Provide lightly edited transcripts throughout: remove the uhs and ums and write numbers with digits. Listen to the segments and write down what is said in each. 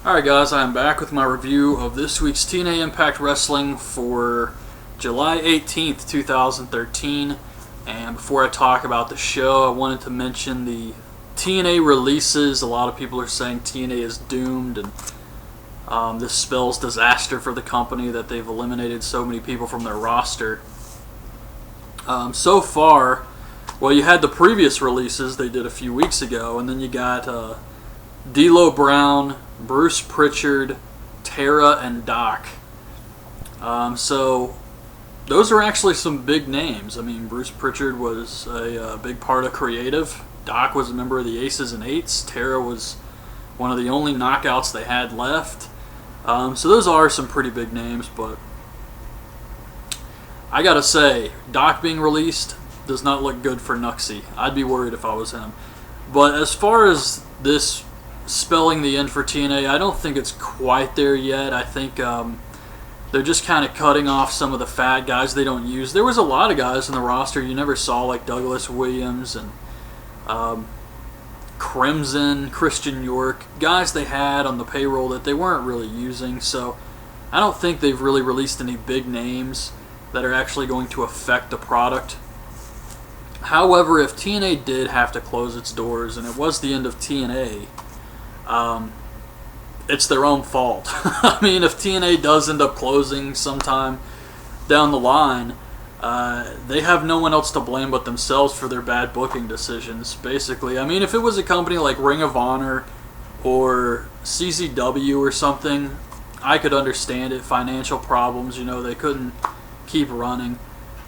Alright guys, I am back with my review of this week's TNA Impact Wrestling for July 18th, 2013. And before I talk about the show, I wanted to mention the TNA releases. A lot of people are saying TNA is doomed, and this spells disaster for the company that they've eliminated so many people from their roster. So far, well, you had the previous releases they did a few weeks ago, and then you got D'Lo Brown, Bruce Pritchard, Tara, and Doc. So those are actually some big names. I mean, Bruce Pritchard was a big part of creative. Doc was a member of the Aces and Eights. Tara was one of the only knockouts they had left. So those are some pretty big names, but I gotta say, Doc being released does not look good for Nuxie. I'd be worried if I was him. But as far as this spelling the end for TNA, I don't think it's quite there yet. I think they're just kind of cutting off some of the fat guys they don't use. There was a lot of guys in the roster you never saw, like Douglas Williams and Crimson, Christian York, guys they had on the payroll that they weren't really using. So I don't think they've really released any big names that are actually going to affect the product. However, if TNA did have to close its doors and it was the end of TNA, it's their own fault. I mean, if TNA does end up closing sometime down the line, they have no one else to blame but themselves for their bad booking decisions, basically. I mean, if it was a company like Ring of Honor or CZW or something, I could understand it. Financial problems, they couldn't keep running.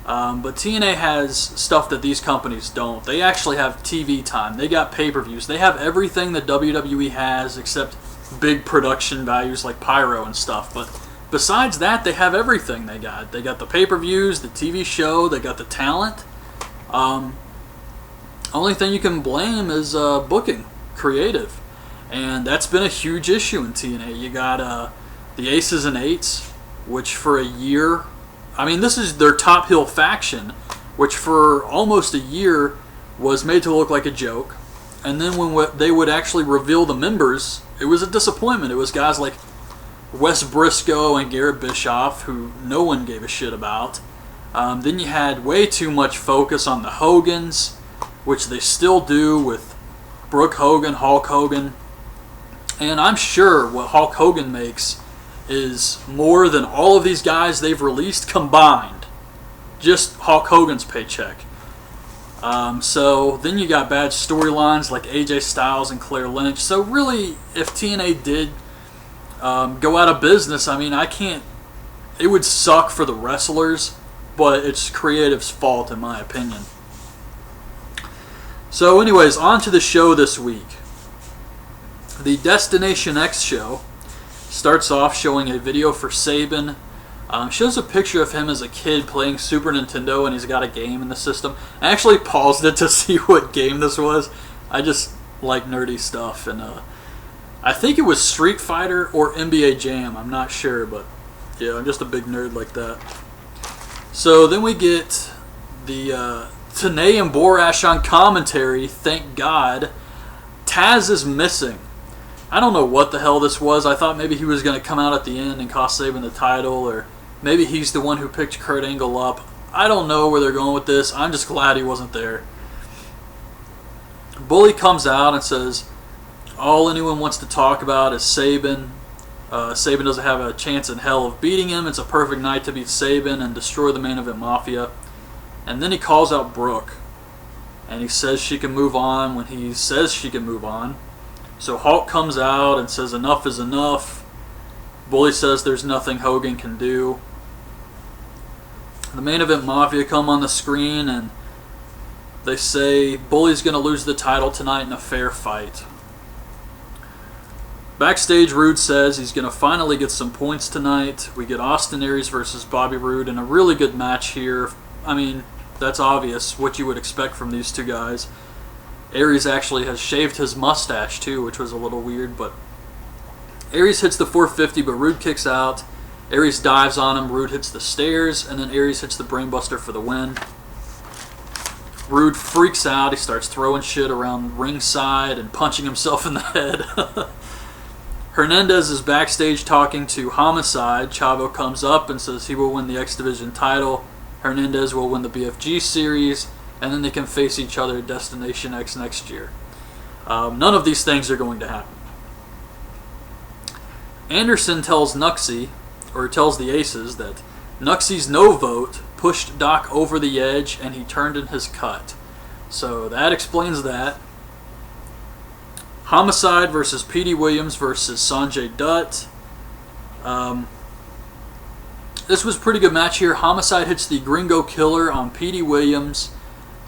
But TNA has stuff that these companies don't. They actually have TV time. They got pay-per-views. They have everything that WWE has except big production values like Pyro and stuff. But besides that, they have everything they got. They got the pay-per-views, the TV show, they got the talent. Only thing you can blame is booking, creative. And that's been a huge issue in TNA. You got the Aces and Eights, which for a year... I mean, this is their Top Hill faction, which for almost a year was made to look like a joke. And then when they would actually reveal the members, it was a disappointment. It was guys like Wes Briscoe and Garrett Bischoff, who no one gave a shit about. Then you had way too much focus on the Hogans, which they still do with Brooke Hogan, Hulk Hogan. And I'm sure what Hulk Hogan makes is more than all of these guys they've released combined. Just Hulk Hogan's paycheck. So then you got bad storylines like AJ Styles and Claire Lynch. So really, if TNA did go out of business, I mean, it would suck for the wrestlers, but it's creative's fault in my opinion. So anyways, on to the show this week. The Destination X show starts off showing a video for Sabin. Shows a picture of him as a kid playing Super Nintendo, and he's got a game in the system. I actually paused it to see what game this was. I just like nerdy stuff, and I think it was Street Fighter or NBA Jam. I'm not sure, but yeah, I'm just a big nerd like that. So then we get the Tanay and Borash on commentary. Thank God. Taz is missing. I don't know what the hell this was. I thought maybe he was going to come out at the end and cost Sabin the title, or maybe he's the one who picked Kurt Angle up. I don't know where they're going with this. I'm just glad he wasn't there. Bully comes out and says all anyone wants to talk about is Sabin. Sabin doesn't have a chance in hell of beating him. It's a perfect night to beat Sabin and destroy the main event Mafia. And then he calls out Brooke. And he says she can move on when he says she can move on. So Hulk comes out and says enough is enough. Bully says there's nothing Hogan can do. The main event Mafia come on the screen and they say Bully's going to lose the title tonight in a fair fight. Backstage, Rude says he's going to finally get some points tonight. We get Austin Aries versus Bobby Roode in a really good match here. I mean, that's obvious what you would expect from these two guys. Aries actually has shaved his mustache too, which was a little weird, but Aries hits the 450, but Rude kicks out. Aries dives on him, Rude hits the stairs, and then Aries hits the brainbuster for the win. Rude freaks out, he starts throwing shit around ringside and punching himself in the head. Hernandez is backstage talking to Homicide. Chavo comes up and says he will win the X Division title. Hernandez will win the BFG series, and then they can face each other at Destination X next year. None of these things are going to happen. Anderson tells the Aces that Nuxie's no vote pushed Doc over the edge and he turned in his cut. So that explains that. Homicide versus Petey Williams versus Sanjay Dutt. This was a pretty good match here. Homicide hits the Gringo Killer on Petey Williams,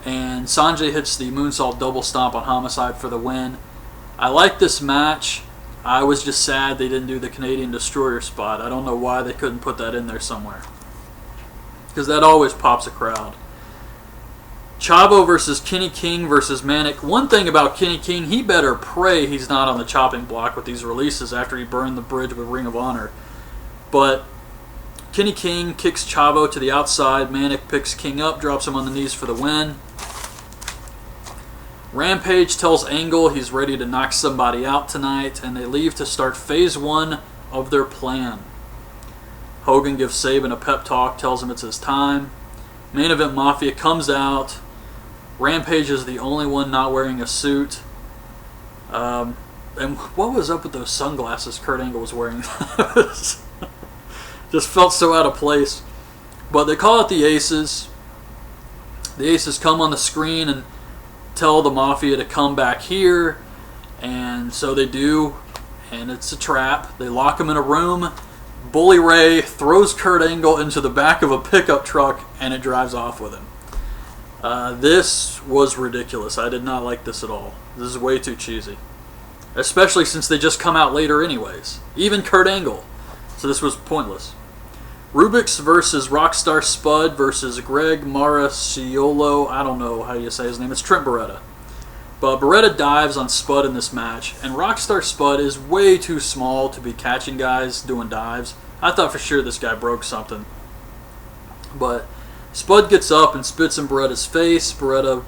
and Sanjay hits the Moonsault Double Stomp on Homicide for the win. I like this match. I was just sad they didn't do the Canadian Destroyer spot. I don't know why they couldn't put that in there somewhere, because that always pops a crowd. Chavo versus Kenny King versus Manic. One thing about Kenny King, he better pray he's not on the chopping block with these releases after he burned the bridge with Ring of Honor. But Kenny King kicks Chavo to the outside. Manic picks King up, drops him on the knees for the win. Rampage tells Angle he's ready to knock somebody out tonight, and they leave to start phase 1 of their plan. Hogan gives Sabin a pep talk, tells him it's his time. Main Event Mafia comes out. Rampage is the only one not wearing a suit. And what was up with those sunglasses Kurt Angle was wearing? Just felt so out of place. But they call out the Aces. The Aces come on the screen and tell the Mafia to come back here. And so they do. And it's a trap. They lock him in a room. Bully Ray throws Kurt Angle into the back of a pickup truck and it drives off with him. This was ridiculous. I did not like this at all. This is way too cheesy. Especially since they just come out later anyways. Even Kurt Angle. So this was pointless. Rubix versus Rockstar Spud versus Greg Maraciolo. I don't know how you say his name. It's Trent Beretta. But Beretta dives on Spud in this match. And Rockstar Spud is way too small to be catching guys doing dives. I thought for sure this guy broke something. But Spud gets up and spits in Beretta's face. Beretta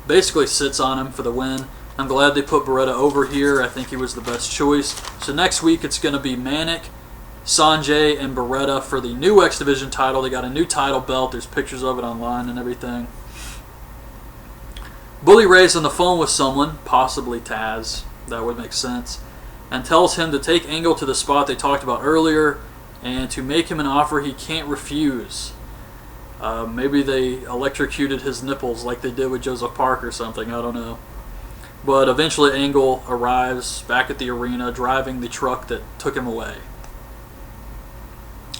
basically sits on him for the win. I'm glad they put Beretta over here. I think he was the best choice. So next week it's going to be Manic, Sanjay, and Beretta for the new X Division title. They got a new title belt. There's pictures of it online and everything. Bully Ray's on the phone with someone, possibly Taz. That would make sense. And tells him to take Angle to the spot they talked about earlier and to make him an offer he can't refuse. Maybe they electrocuted his nipples like they did with Joseph Park or something. I don't know. But eventually Angle arrives back at the arena driving the truck that took him away.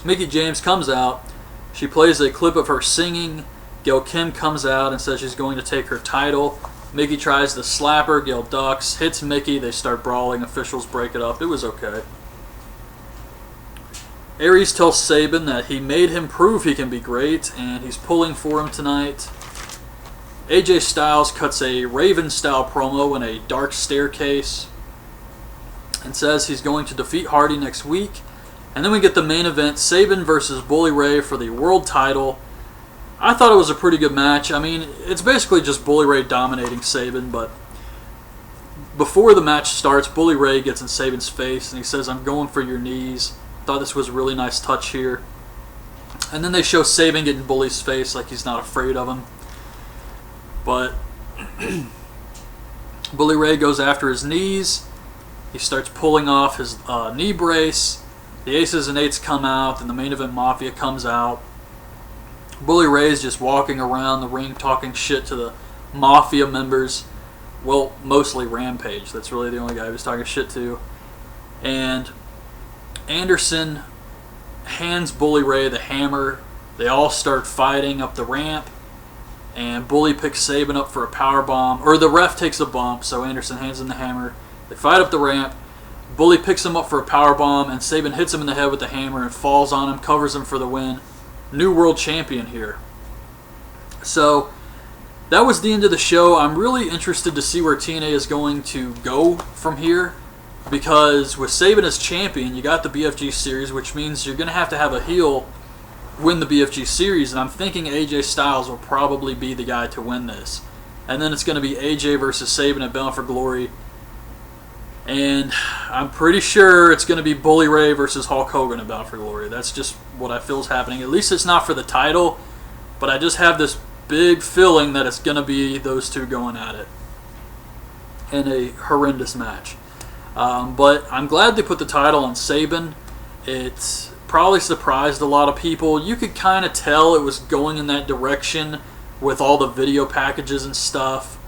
Mickie James comes out. She plays a clip of her singing. Gail Kim comes out and says she's going to take her title. Mickie tries to slap her. Gail ducks, hits Mickie. They start brawling. Officials break it up. It was okay. Aries tells Sabin that he made him prove he can be great, and he's pulling for him tonight. AJ Styles cuts a Raven-style promo in a dark staircase and says he's going to defeat Hardy next week. And then we get the main event, Sabin versus Bully Ray for the world title. I thought it was a pretty good match. I mean, it's basically just Bully Ray dominating Sabin, but before the match starts, Bully Ray gets in Sabin's face and he says, "I'm going for your knees." Thought this was a really nice touch here. And then they show Sabin getting Bully's face like he's not afraid of him. But Bully Ray goes after his knees. He starts pulling off his knee brace. The Aces and Eights come out, and the Main Event Mafia comes out. Bully Ray's just walking around the ring talking shit to the Mafia members. Well, mostly Rampage. That's really the only guy he was talking shit to. And Anderson hands Bully Ray the hammer. They all start fighting up the ramp. And Bully picks Sabin up for a power bomb. Or the ref takes a bump, so Anderson hands him the hammer. They fight up the ramp. Bully picks him up for a power bomb, and Sabin hits him in the head with the hammer and falls on him, covers him for the win. New world champion here. So that was the end of the show. I'm really interested to see where TNA is going to go from here, because with Sabin as champion, you got the BFG series, which means you're going to have a heel win the BFG series, and I'm thinking AJ Styles will probably be the guy to win this. And then it's going to be AJ versus Sabin at Bound for Glory. And I'm pretty sure it's going to be Bully Ray versus Hulk Hogan at Bound for Glory. That's just what I feel is happening. At least it's not for the title, but I just have this big feeling that it's going to be those two going at it in a horrendous match. But I'm glad they put the title on Sabin. It probably surprised a lot of people. You could kind of tell it was going in that direction with all the video packages and stuff.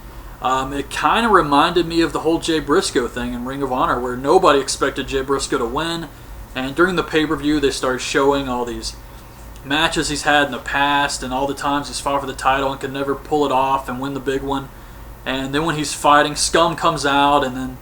It kind of reminded me of the whole Jay Briscoe thing in Ring of Honor, where nobody expected Jay Briscoe to win. And during the pay-per-view, they started showing all these matches he's had in the past and all the times he's fought for the title and could never pull it off and win the big one. And then when he's fighting, Scum comes out, and then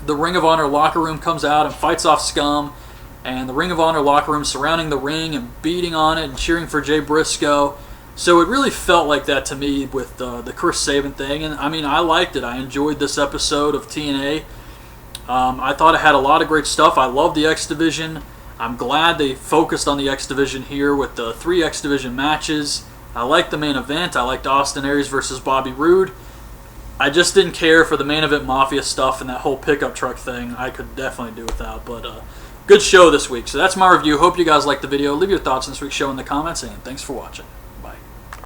the Ring of Honor locker room comes out and fights off Scum. And the Ring of Honor locker room surrounding the ring and beating on it and cheering for Jay Briscoe. So it really felt like that to me with the Chris Sabin thing. And I mean, I liked it. I enjoyed this episode of TNA. I thought it had a lot of great stuff. I love the X Division. I'm glad they focused on the X Division here with the 3 X Division matches. I liked the main event. I liked Austin Aries versus Bobby Roode. I just didn't care for the main event Mafia stuff and that whole pickup truck thing. I could definitely do without. But good show this week. So that's my review. Hope you guys liked the video. Leave your thoughts on this week's show in the comments, and thanks for watching.